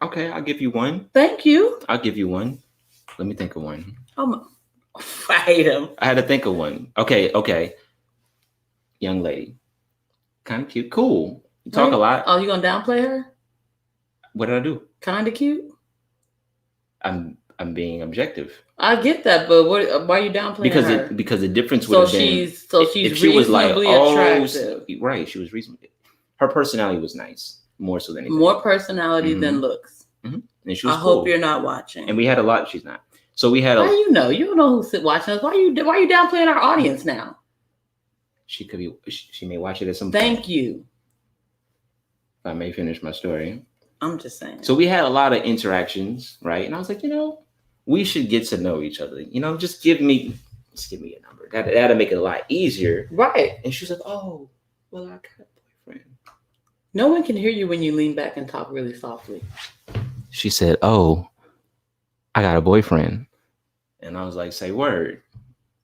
I'll give you one. Thank you. I'll give you one. Let me think of one. I hate him. I had to think of one. Okay. Young lady, kind of cute, cool. You talk a lot. Oh, you gonna downplay her? What did I do? Kind of cute. I'm being objective. I get that, but why are you downplaying her? Because the difference would have been she's she was like, attractive. Right, she was reasonable. Her personality was nice, more so than anything. More personality than looks. Mm-hmm. And she was cool. Hope you're not watching. And we had a lot. She's not. So we had. How you know? You don't know who's watching us. Why are you downplaying our audience now? She could be. She may watch it at some point. Thank you. If I may finish my story. I'm just saying. So we had a lot of interactions, right? And I was like, we should get to know each other. Just give me a number. That'll make it a lot easier. Right. And she was like, oh, well, I got a boyfriend. No one can hear you when you lean back and talk really softly. She said, oh, I got a boyfriend. And I was like, say word.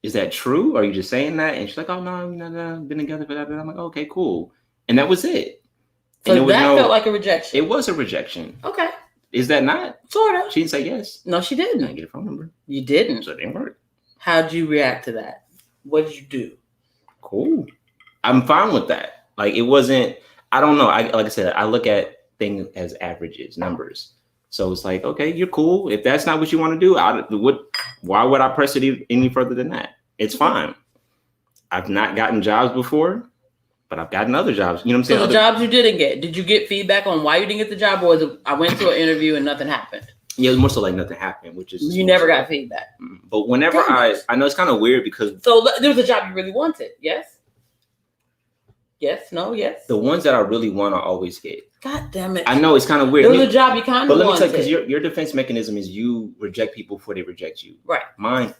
Is that true? Or are you just saying that? And she's like, oh, no, been together for that. And I'm like, okay, cool. And that was it. So that felt like a rejection. It was a rejection. Okay. Is that not? Sort of. She didn't say yes. No, she didn't. I didn't get a phone number. You didn't. So it didn't work. How'd you react to that? What did you do? Cool. I'm fine with that. Like, it wasn't, I don't know. Like I said, I look at things as averages, numbers. So it's like, okay, you're cool. If that's not what you want to do, why would I press it any further than that? It's fine. I've not gotten jobs before, but I've gotten other jobs. You know what I'm saying? So the jobs you didn't get, did you get feedback on why you didn't get the job, or was it, I went to an interview and nothing happened? Yeah, it was more so like nothing happened, which is you never got feedback. But whenever I know it's kind of weird because there was a job you really wanted, yes? Yes, no, yes. The ones that I really want, I always get. God damn it! I know it's kind of weird. There was a job you kind of wanted. But let me tell you, because your defense mechanism is you reject people before they reject you. Right. My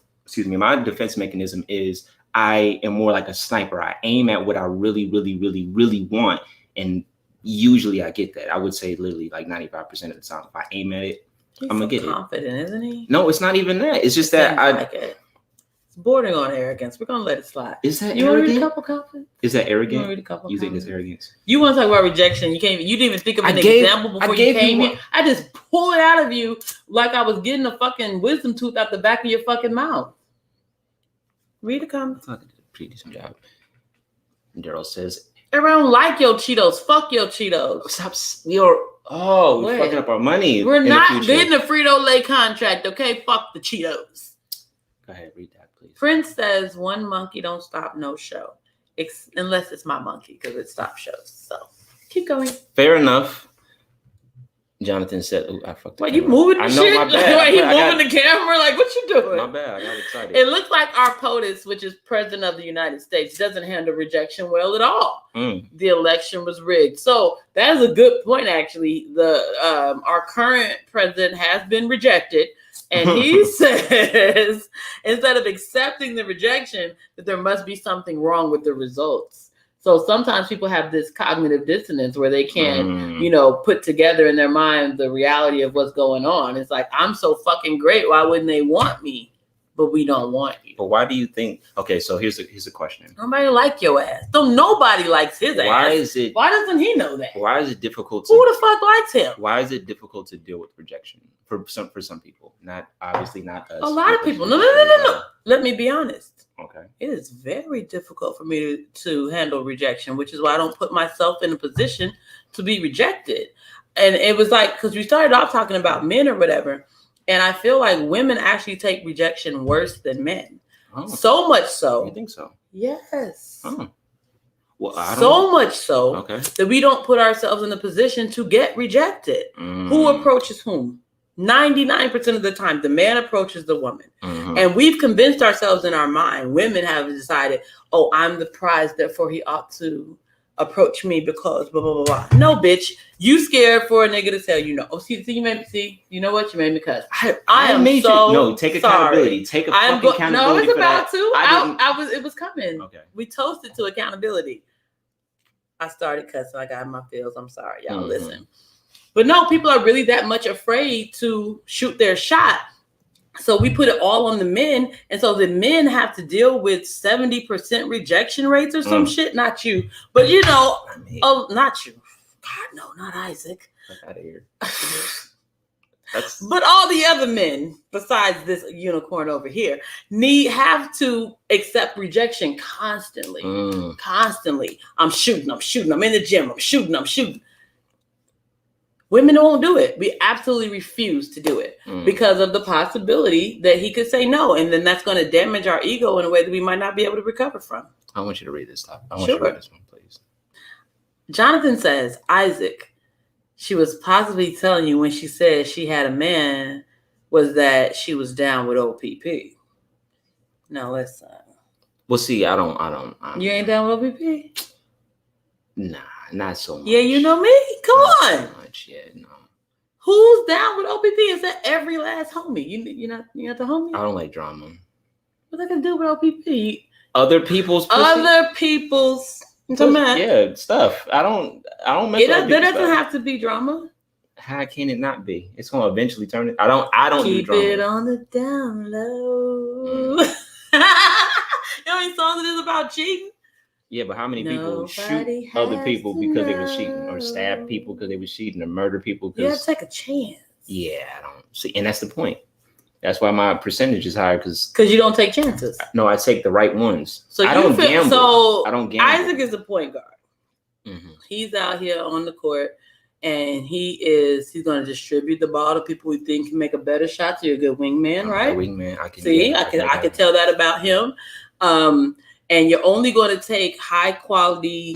defense mechanism is I am more like a sniper. I aim at what I really, really, really, really want, and usually I get that. I would say literally like 95% of the time, if I aim at it, I'm gonna get it. Confident, isn't he? No, it's not even that. It's just that I. Like it. It's bordering on arrogance. We're gonna let it slide. Is that you arrogant? Want to read a couple comments? Is that arrogant? You want to read a couple? You think it's arrogance? You want to talk about rejection? You can't. You didn't even think of an example before you came here. I just pulled it out of you like I was getting a fucking wisdom tooth out the back of your fucking mouth. Read a comment. I did a pretty decent job. Daryl says, "Everyone like your Cheetos. Fuck your Cheetos. Stop. We're fucking up our money. We're not getting a Frito-Lay contract, okay? Fuck the Cheetos." Go ahead, read that, please. Prince says, "One monkey don't stop no show, unless it's my monkey because it stops shows." So keep going. Fair enough. Jonathan said, "Oh, I fucked up." Wait, you moving the I know, shit? my bad. Wait, you moving the camera? Like, what you doing? My bad. I got excited. It looks like our POTUS, which is President of the United States, doesn't handle rejection well at all. The election was rigged. So that is a good point, actually. Our current president has been rejected. And he says, instead of accepting the rejection, that there must be something wrong with the results. So sometimes people have this cognitive dissonance where they can't, put together in their mind the reality of what's going on. It's like, I'm so fucking great. Why wouldn't they want me? but we don't want you. But why do you think? Okay, so here's a question. Nobody like your ass. Don't nobody likes his ass. Why doesn't he know that? Why is it difficult? Who the fuck likes him? Why is it difficult to deal with rejection for some people? Not obviously not us. A lot of people. No. Let me be honest. Okay. It is very difficult for me to handle rejection, which is why I don't put myself in a position to be rejected. And it was like, because we started off talking about men or whatever, and I feel like women actually take rejection worse than men. Oh. So much so. You think so? Yes. Oh. Well, so much so okay. that we don't put ourselves in a position to get rejected. Who approaches whom? 99% of the time, the man approaches the woman. And we've convinced ourselves in our mind, women have decided, oh, I'm the prize, therefore he ought to approach me because blah, blah, blah, blah. No, bitch. You scared for a nigga to tell you no. Oh, see, you made me see. You know what? You made me cuss. I am so no, take accountability. Sorry. Take accountability. No, it's about to. It was coming. Okay. We toasted to accountability. I started cussing. I got my feels. I'm sorry. Y'all listen. But no, people are really that much afraid to shoot their shot. So we put it all on the men. And so the men have to deal with 70% rejection rates or some shit. Not you. But you know, not you. God, no, not Isaac. Get out of here. But all the other men, besides this unicorn over here, have to accept rejection constantly. Constantly. I'm shooting. I'm in the gym. I'm shooting. Women won't do it. We absolutely refuse to do it because of the possibility that he could say no. And then that's going to damage our ego in a way that we might not be able to recover from. I want you to read this stuff. I want you to read this one, please. Jonathan says, Isaac, she was possibly telling you when she said she had a man was that she was down with OPP. Now, listen. Well, see, I don't. You ain't down with OPP? Nah. Not so much. Yeah, you know me. Come on. So much. Yeah, no. Who's down with OPP? Is that every last homie? You not the homie? I don't like drama. What I can do with OPP? Other people's pussy? Yeah, stuff. I don't mess with there doesn't have to be drama. How can it not be? It's gonna eventually turn it. I don't keep do drama. It on the down low. You know how many songs it is about cheating? Yeah, but how many people shoot other people because they were cheating, or stab people because they were cheating, or murder people? You gotta take a chance. Yeah, I don't see, and that's the point. That's why my percentage is higher because you don't take chances. No, I take the right ones. So I don't gamble. So I don't gamble. Isaac is a point guard. He's out here on the court, and he's going to distribute the ball to people who think can make a better shot. So you're a good wingman, right? Wingman. I can tell that about him. And you're only going to take high quality,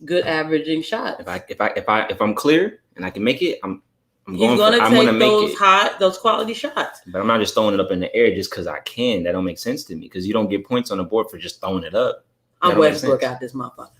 good averaging shots. If I'm clear and I can make it, I'm going to take those quality shots. But I'm not just throwing it up in the air just because I can. That don't make sense to me because you don't get points on the board for just throwing it up. I'm Westbrook out this motherfucker.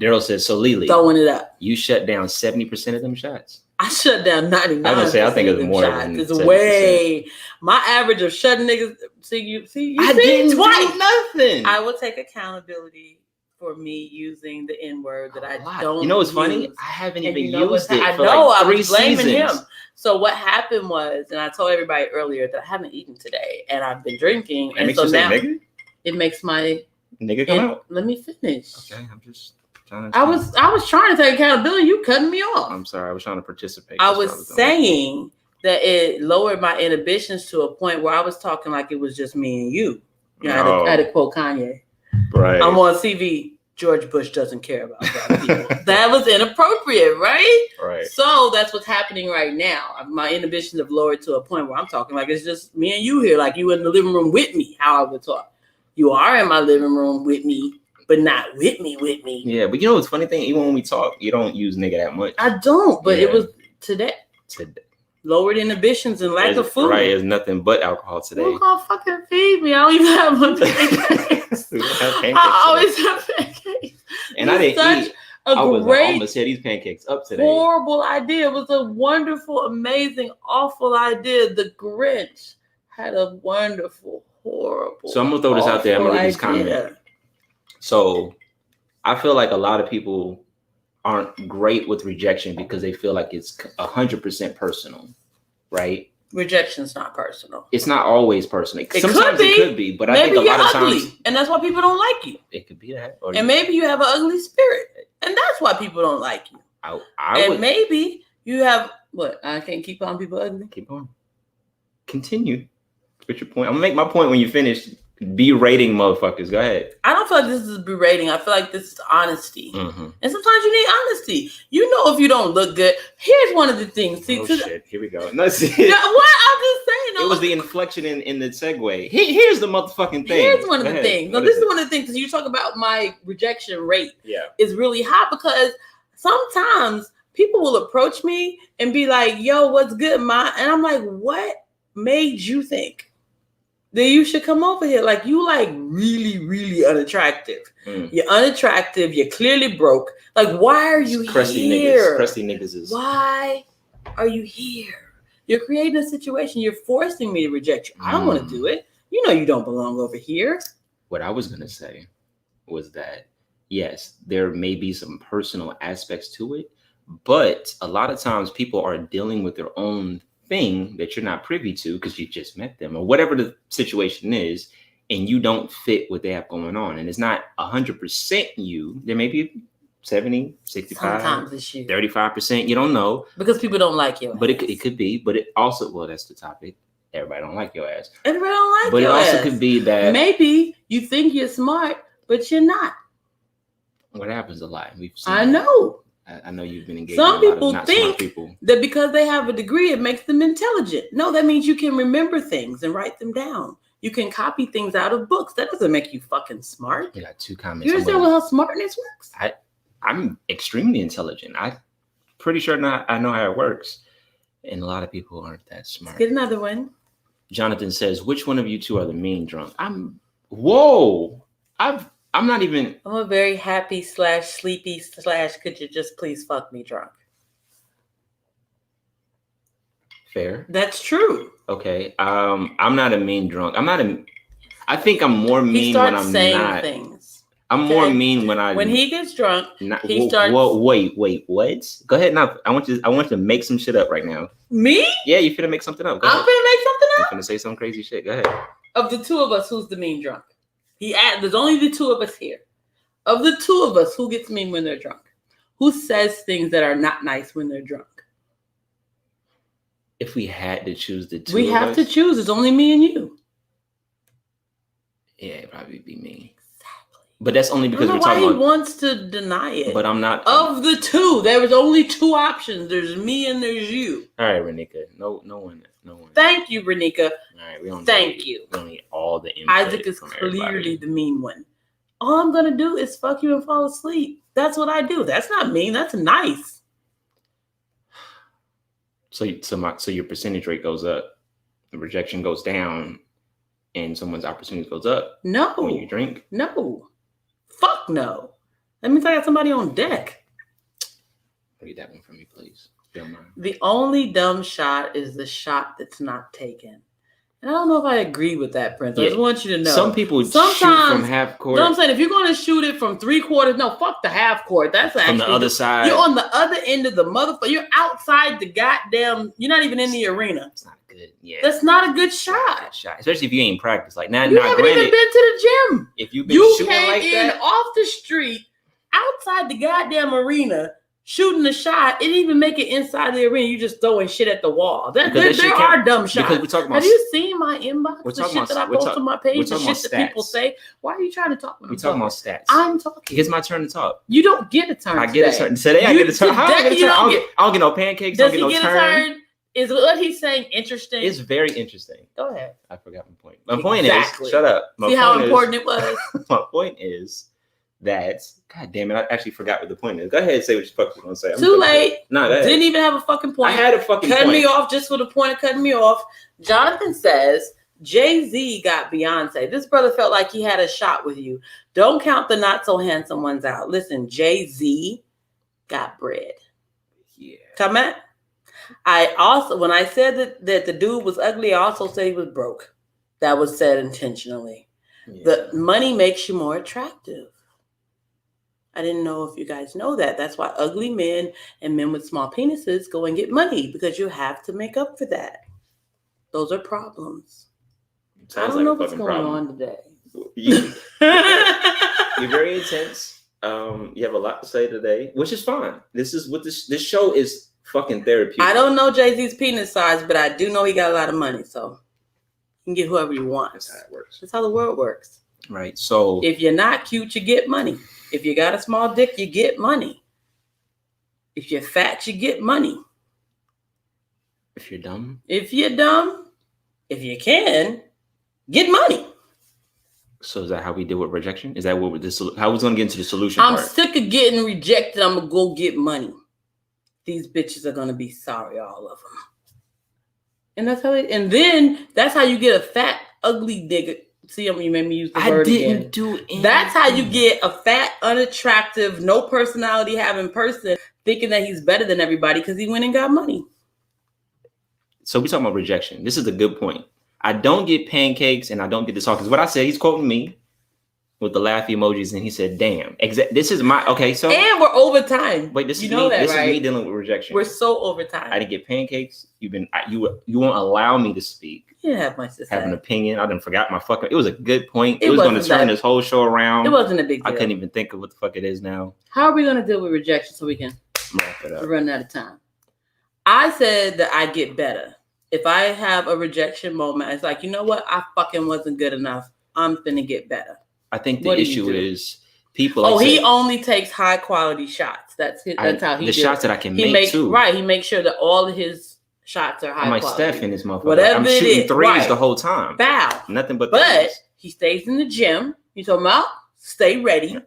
Daryl says, so Lily, throwing it up. You shut down 70% of them shots. I shut down 99%. I think it's more than it's 70%. Way. My average of shutting niggas. You I didn't twice. Nothing. I will take accountability for me using the N-word that I don't. You know what's funny? I haven't even used it. I know. I was blaming him. So what happened was, and I told everybody earlier that I haven't eaten today, and I've been drinking, and so now it makes my nigga come out. Let me finish. Okay, I'm just. I was trying to take accountability. You cutting me off. I'm sorry. I was trying to participate. I was saying that it lowered my inhibitions to a point where I was talking like it was just me and you. I had to quote Kanye. Right. I'm on CV. George Bush doesn't care about black people. That was inappropriate, right? Right. So that's what's happening right now. My inhibitions have lowered to a point where I'm talking like it's just me and you here, like you in the living room with me, how I would talk. You are in my living room with me, but not with me. Yeah, but you know what's funny thing? Even when we talk, you don't use nigga that much. I don't, but it was today. Lowered inhibitions and lack of food. Right, it's nothing but alcohol today. Who's gonna fucking feed me? I don't even have my pancakes. I always have pancakes. And I didn't eat. I almost had these pancakes up today. Horrible idea. It was a wonderful, amazing, awful idea. The Grinch had a wonderful, horrible. So I'm gonna throw this out there. I'm gonna read this comment. So I feel like a lot of people aren't great with rejection because they feel like it's 100% personal, right? Rejection's not personal. It's not always personal. Sometimes it could be, but maybe I think a lot of ugly, times, and that's why people don't like you. It could be that, and maybe you have an ugly spirit, and that's why people don't like you. Maybe you have what? I can't keep calling people ugly. Keep going. Continue. What's your point? I'm gonna make my point when you finish. Berating motherfuckers. Go ahead. I don't feel like this is berating. I feel like this is honesty. Mm-hmm. And sometimes you need honesty. You know, if you don't look good, here's one of the things. See, shit. Here we go. No, see, what? I'm just saying. It was the inflection in the segue. Here's the motherfucking thing. Here's one of the things. No, this is one of the things. Because you talk about my rejection rate. Yeah. Is really high because sometimes people will approach me and be like, "Yo, what's good, ma?" And I'm like, "What made you think that you should come over here? Like, you like really, really unattractive. You're unattractive. You're clearly broke. Like, why are you here? Crusty niggas is. Why are you here? You're creating a situation. You're forcing me to reject you. I don't want to do it. You know you don't belong over here." What I was going to say was that, yes, there may be some personal aspects to it, but a lot of times people are dealing with their own thing that you're not privy to because you just met them or whatever the situation is, and you don't fit what they have going on. And it's not 100% you. There may be 70, 65, sometimes it's you. 35%. You don't know. Because people don't like you. But it could be. But it also, well, that's the topic. Everybody don't like your ass. Everybody don't like but your ass. But it also could be that maybe you think you're smart, but you're not. What happens a lot. We've seen I know. I know you've been engaged. Some people think that because they have a degree, it makes them intelligent. No, that means you can remember things and write them down. You can copy things out of books. That doesn't make you fucking smart. You got 2 comments. You understand how smartness works? I'm extremely intelligent. I'm pretty sure I know how it works. And a lot of people aren't that smart. Let's get another one. Jonathan says, which one of you two are the mean drunk? I'm not even. I'm a very happy / sleepy / could you just please fuck me drunk. Fair. That's true. Okay. I'm not a mean drunk. I think I'm more mean when I'm saying not. Things. I'm more mean when he gets drunk. He starts. Wait. What? Go ahead now. I want you to make some shit up right now. Me? Yeah, you finna make something up. I'm finna make something up. You finna say some crazy shit. Go ahead. Of the two of us, who's the mean drunk? There's only the two of us here. Of the two of us, who gets mean when they're drunk? Who says things that are not nice when they're drunk? If we had to choose the two, we have to choose. It's only me and you. Yeah, it'd probably be me. Exactly. But that's only because we're talking about. He wants to deny it. But I'm not. Of the two, there was only 2 options. There's me and there's you. All right, Renika. No one. Thank you, Renika. All right, we don't. Thank you. We don't need all the input. Isaac is clearly the mean one. All I'm gonna do is fuck you and fall asleep. That's what I do. That's not mean. That's nice. So your percentage rate goes up, the rejection goes down, and someone's opportunity goes up. No. When you drink. No. Fuck no. That means I got somebody on deck. Read that one for me, please. The only dumb shot is the shot that's not taken. And I don't know if I agree with that, Prince. Yeah. I just want you to know. Some people shoot from half court. You know what I'm saying? If you're going to shoot it from 3/4, no, fuck the half court. That's actually. From the other side. You're on the other end of the motherfucker. You're outside the goddamn. You're not even in the arena. It's not good. Yeah. That's not a good shot. Especially if you ain't practiced. Like, now, you haven't even been to the gym. If you've been shooting like that. You came in off the street, outside the goddamn arena, shooting a shot, it didn't even make it inside the arena. You just throwing shit at the wall. There are dumb shots. Because we're talking about. Have you seen my inbox? The shit that I post on my page, the shit that people say. Why are you trying to talk? We're talking about stats. I'm talking. It's my turn to talk. You don't get a turn. I get a turn today. I get a turn. How do I get a turn? I don't get no pancakes. Does he get a turn? Is what he's saying interesting? It's very interesting. Go ahead. I forgot my point. My point is, shut up. See how important it was. My point is that, God damn it, I actually forgot what the point is. Go ahead and say what you fucking going to say. Too late. No, didn't even have a fucking point. I had a fucking point. Cutting me off just for the point of cutting me off. Jonathan says Jay-Z got Beyonce. This brother felt like he had a shot with you. Don't count the not so handsome ones out. Listen, Jay-Z got bread. Yeah. Come on. I also, when I said that the dude was ugly, I also said he was broke. That was said intentionally. Yeah. The money makes you more attractive. I didn't know if you guys know that. That's why ugly men and men with small penises go and get money, because you have to make up for that. Those are problems. I Sounds don't know like a what's fucking going problem. on today. You're very intense. You have a lot to say today, which is fine. This is what this show is fucking therapeutic. I don't know Jay-Z's penis size, but I do know he got a lot of money, so you can get whoever you want. That's how it works. That's how the world works. Right. So if you're not cute, you get money. If you got a small dick, you get money. If you're fat, you get money. If you're dumb, if you can, get money. So is that how we deal with rejection? Is that what this? How we gonna get into the solution? I'm part? sick of getting rejected. I'm gonna go get money. These bitches are gonna be sorry, all of them. And that's how. And then that's how you get a fat, ugly nigga. See, you made me use the word again. I didn't do anything. That's how you get a fat, unattractive, no personality having person thinking that he's better than everybody because he went and got money. So we're talking about rejection. This is a good point. I don't get pancakes and I don't get this all because what I said, he's quoting me with the laugh emojis and he said, damn. This is my, okay, so. And we're over time. Wait, this is me dealing with rejection. We're so over time. I didn't get pancakes. You won't allow me to speak. You have much to say. Have an opinion. I didn't forgot my fucking, it was a good point. It was going to turn this whole show around. It wasn't a big deal. I couldn't even think of what the fuck it is now. How are we going to deal with rejection so we can wrap it up? We're running out of time. I said that I get better. If I have a rejection moment, it's like, you know what? I fucking wasn't good enough. I'm finna get better. I think the issue is people. Like he only takes high quality shots. That's how he. The shots that I can make too. Right, he makes sure that all of his shots are high quality. I'm like Steph in this motherfucker. Whatever I'm shooting threes the whole time. Foul. Nothing but. But he stays in the gym. He's talking about stay ready,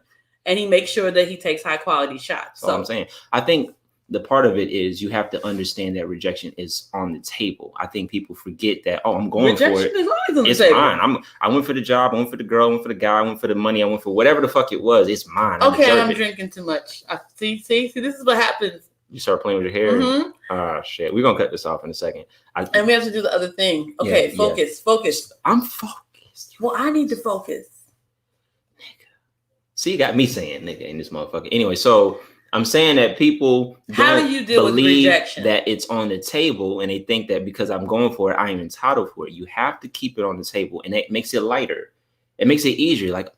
and he makes sure that he takes high quality shots. That's all I'm saying. I think the part of it is you have to understand that rejection is on the table. I think people forget that. Oh, I'm going for it. Rejection is always on the table. It's mine. I went for the job. I went for the girl. I went for the guy. I went for the money. I went for whatever the fuck it was. It's mine. Okay, I'm drinking too much. See, this is what happens. You start playing with your hair. Mm-hmm. Oh shit, we're gonna cut this off in a second. And we have to do the other thing. Okay, focus. I'm focused. Well, I need to focus. Nigga. See, you got me saying nigga in this motherfucker. Anyway, so I'm saying that people how do you deal with rejection? That it's on the table and they think that because I'm going for it, I am entitled for it. You have to keep it on the table and it makes it lighter. It makes it easier. Like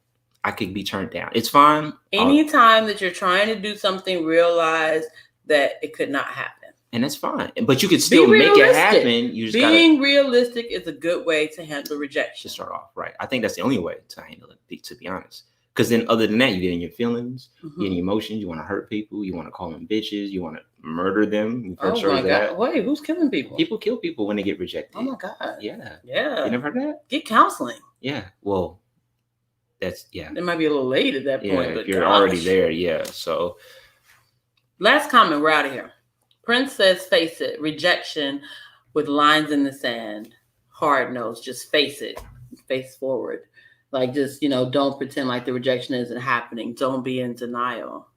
I could be turned down. It's fine. Anytime that you're trying to do something, realize that it could not happen. And that's fine. But you can still make it happen. You just being realistic is a good way to handle rejection. To start off, right. I think that's the only way to handle it, to be honest. Because then other than that, you get in your feelings, you get in your emotions, you want to hurt people, you want to call them bitches, you want to murder them. You've heard my God. Wait, who's killing people? People kill people when they get rejected. Oh my God. Yeah. Yeah. You never heard that? Get counseling. Yeah. Well, that's, yeah. It might be a little late at that point. But you're already there. Yeah. So. Last comment, we're out of here. Prince says, face it. Rejection with lines in the sand. Hard nose. Just face it. Face forward. Like, just, don't pretend like the rejection isn't happening. Don't be in denial.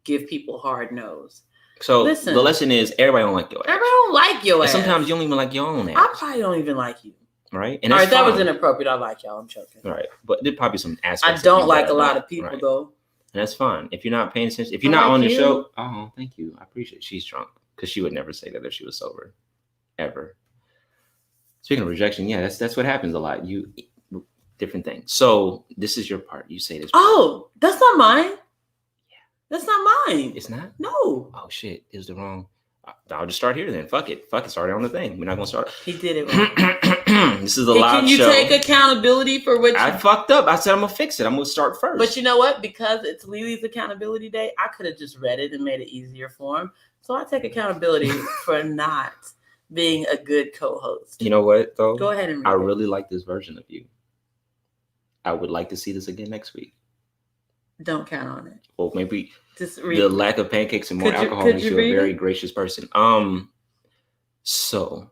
Give people hard nose. So listen, the lesson is everybody don't like your ass. Everybody don't like your ass. Sometimes you don't even like your own ass. I probably don't even like you. Right? And all right, that was inappropriate. I like y'all. I'm joking. Right. But there's probably some aspects. I don't like a lot of people, though. And that's fine. If you're not paying attention, if you're not on the show, oh, thank you. I appreciate it. She's drunk. Because she would never say that if she was sober. Ever. Speaking of rejection, yeah, that's what happens a lot. Different things. So this is your part. You say this. Oh, that's not mine. Yeah. That's not mine. It's not? No. Oh shit. It was the wrong. I'll just start here then. Fuck it. Start it on the thing. We're not gonna start. He did it wrong. This is the live show. Can you take accountability for what I fucked up? I said I'm gonna fix it. I'm gonna start first. But you know what? Because it's Lily's accountability day, I could have just read it and made it easier for him. So I take accountability for not being a good co-host. You know what though? Go ahead and read I really like this version of you. I would like to see this again next week. Don't count on it. Well, maybe just read. The lack of pancakes and more alcohol makes you a very gracious person. So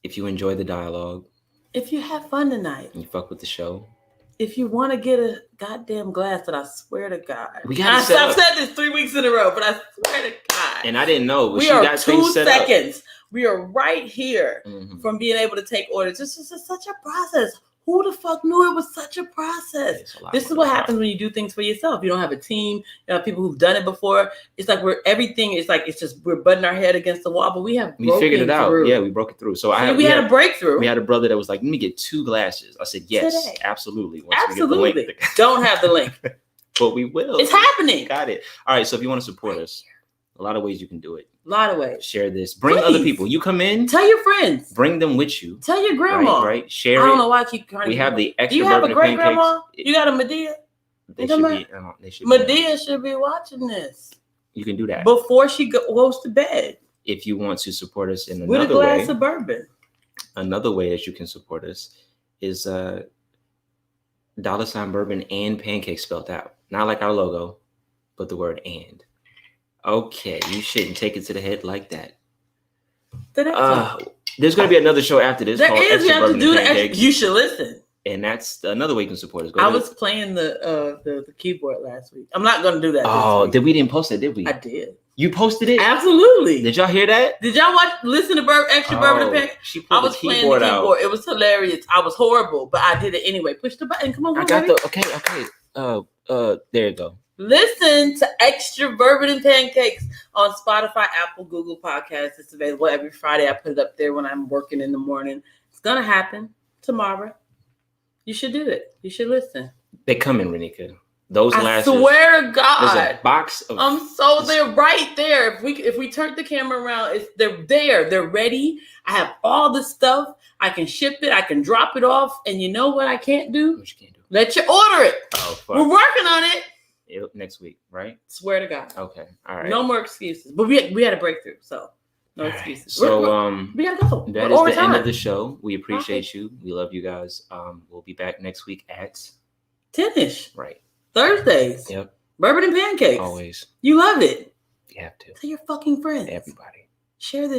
if you enjoy the dialogue, if you have fun tonight, and you fuck with the show, if you want to get a goddamn glass, that I swear to God, I've said this 3 weeks in a row, but I swear to God, and I didn't know. But we are 2 seconds. We are right here mm-hmm. from being able to take orders. This is such a process. Who the fuck knew it was such a process? This is what happens when you do things for yourself. You don't have a team. You have people who've done it before. It's like we're butting our head against the wall, but we figured it out. Yeah, we broke it through. So we had a breakthrough. We had a brother that was like, let me get 2 glasses. I said, yes, today. Absolutely. Absolutely. Don't have the link. But we will. It's happening. Got it. All right. So if you want to support us, a lot of ways you can do it. A lot of ways. Share this. Bring other people. You come in. Tell your friends. Bring them with you. Tell your grandma. Right. Share it. I don't know why I keep trying We have the extra. Do you have a great grandma? You got a Medea? They should Medea should be watching this. You can do that. Before she goes to bed. If you want to support us in another way. With a glass of bourbon. Another way that you can support us is $bourbon and pancakes spelled out. Not like our logo, but the word and. Okay, you shouldn't take it to the head like that. There's going to be another show after this. There is. You have to do the extra. You should listen. And that's another way you can support us. I was playing the keyboard last week. I'm not going to do that. Oh, we didn't post it, did we? I did. You posted it? Absolutely. Did y'all hear that? Did y'all listen to extra bourbon and pancakes? She pulled the keyboard out. It was hilarious. I was horrible, but I did it anyway. Push the button. Come on, I got okay. There you go. Listen to Extra Bourbon and Pancakes on Spotify, Apple, Google Podcasts. It's available every Friday. I put it up there when I'm working in the morning. It's going to happen tomorrow. You should do it. You should listen. They're coming, Renika. Those glasses. I swear to God. There's a box of. They're right there. If we turn the camera around, they're there. They're ready. I have all the stuff. I can ship it. I can drop it off. And you know what I can't do? What you can't do? Let you order it. Oh, fuck. We're working on it. Next week, right? Swear to God. Okay. All right. No more excuses. But we had a breakthrough, so no excuses. So we gotta go. That is the end of the show. We appreciate you. We love you guys. We'll be back next week at 10ish. Right. Thursdays. Yep. Bourbon and pancakes. Always. You love it. You have to. Tell your fucking friends. Everybody. Share this.